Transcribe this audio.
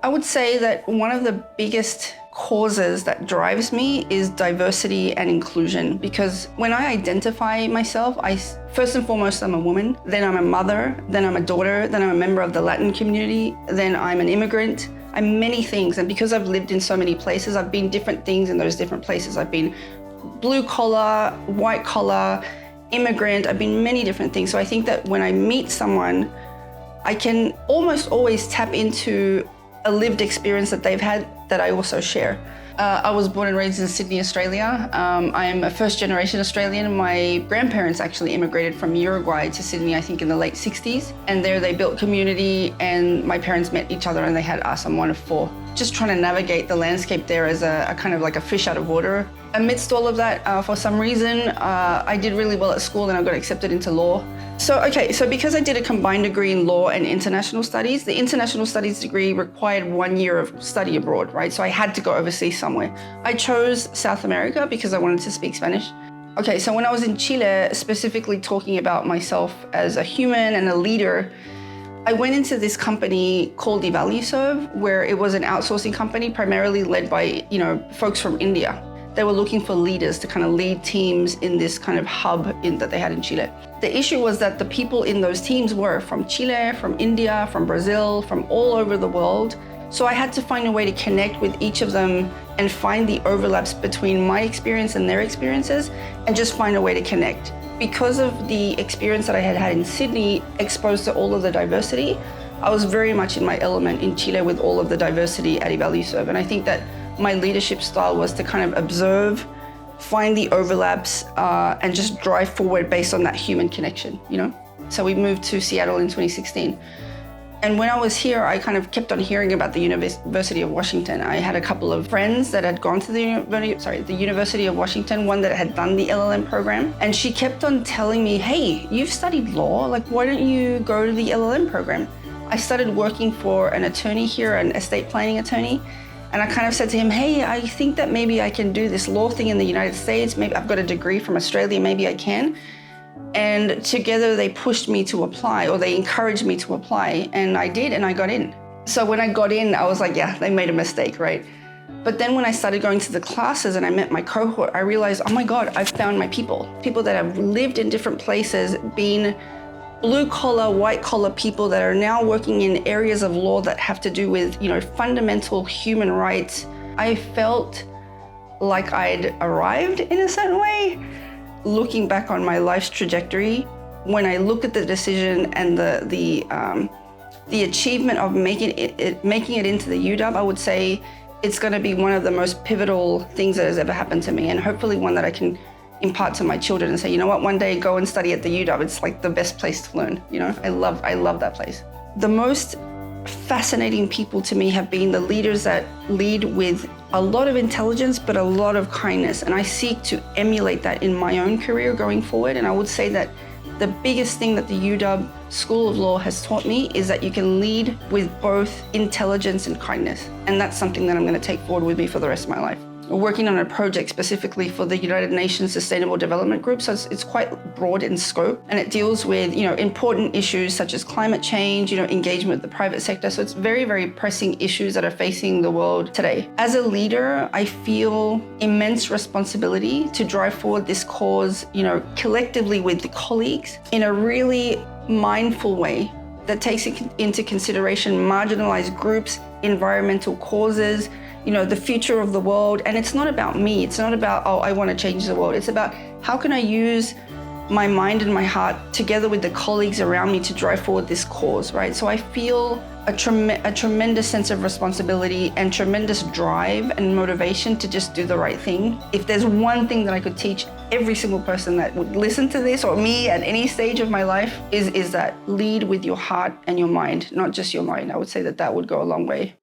I would say that one of the biggest causes that drives me is diversity and inclusion, because when I identify myself, first and foremost, I'm a woman, then I'm a mother, then I'm a daughter, then I'm a member of the Latin community, then I'm an immigrant. I'm many things, and because I've lived in so many places, I've been different things in those different places. I've been blue collar, white collar, immigrant, I've been many different things. So I think that when I meet someone, I can almost always tap into a lived experience that they've had that I also share. I was born and raised in Sydney, Australia. I am a first-generation Australian. My grandparents actually immigrated from Uruguay to Sydney, I think in the late 60s. And there they built community, and my parents met each other and they had us. I'm one of four. Just trying to navigate the landscape there as a kind of like a fish out of water. Amidst all of that, for some reason, I did really well at school and I got accepted into law. So because I did a combined degree in law and international studies, the international studies degree required 1 year of study abroad, right? So I had to go overseas somewhere. I chose South America because I wanted to speak Spanish. Okay, so when I was in Chile, specifically talking about myself as a human and a leader, I went into this company called Evaluserve, where it was an outsourcing company primarily led by, folks from India. They were looking for leaders to kind of lead teams in this kind of hub that they had in Chile. The issue was that the people in those teams were from Chile, from India, from Brazil, from all over the world. So I had to find a way to connect with each of them and find the overlaps between my experience and their experiences and just find a way to connect. Because of the experience that I had had in Sydney, exposed to all of the diversity, I was very much in my element in Chile with all of the diversity at Evaluserve. And I think that my leadership style was to kind of observe, find the overlaps, and just drive forward based on that human connection, So we moved to Seattle in 2016. And when I was here, I kind of kept on hearing about the University of Washington. I had a couple of friends that had gone to the University of Washington, one that had done the LLM program. And she kept on telling me, hey, you've studied law, why don't you go to the LLM program? I started working for an attorney here, an estate planning attorney. And I kind of said to him, hey, I think that maybe I can do this law thing in the United States. Maybe I've got a degree from Australia, maybe I can. And together they pushed me to apply, or they encouraged me to apply. And I did, and I got in. So when I got in, I was like, yeah, they made a mistake, right? But then when I started going to the classes and I met my cohort, I realized, oh my God, I've found my people that have lived in different places, been blue collar, white collar people that are now working in areas of law that have to do with, fundamental human rights. I felt like I'd arrived in a certain way. Looking back on my life's trajectory, when I look at the decision and the achievement of making it into the UW, I would say it's going to be one of the most pivotal things that has ever happened to me, and hopefully one that I can impart to my children and say, you know what, one day go and study at the UW. It's like the best place to learn. I love that place. The most fascinating people to me have been the leaders that lead with a lot of intelligence, but a lot of kindness. And I seek to emulate that in my own career going forward. And I would say that the biggest thing that the UW School of Law has taught me is that you can lead with both intelligence and kindness. And that's something that I'm going to take forward with me for the rest of my life. We're working on a project specifically for the United Nations Sustainable Development Group, so it's quite broad in scope, and it deals with important issues such as climate change, engagement with the private sector. So it's very, very pressing issues that are facing the world today. As a leader, I feel immense responsibility to drive forward this cause, collectively with the colleagues in a really mindful way that takes into consideration marginalized groups, environmental causes, the future of the world. And it's not about me. It's not about, I want to change the world. It's about how can I use my mind and my heart together with the colleagues around me to drive forward this cause, right? So I feel a tremendous sense of responsibility and tremendous drive and motivation to just do the right thing. If there's one thing that I could teach every single person that would listen to this, or me at any stage of my life, is that lead with your heart and your mind, not just your mind. I would say that would go a long way.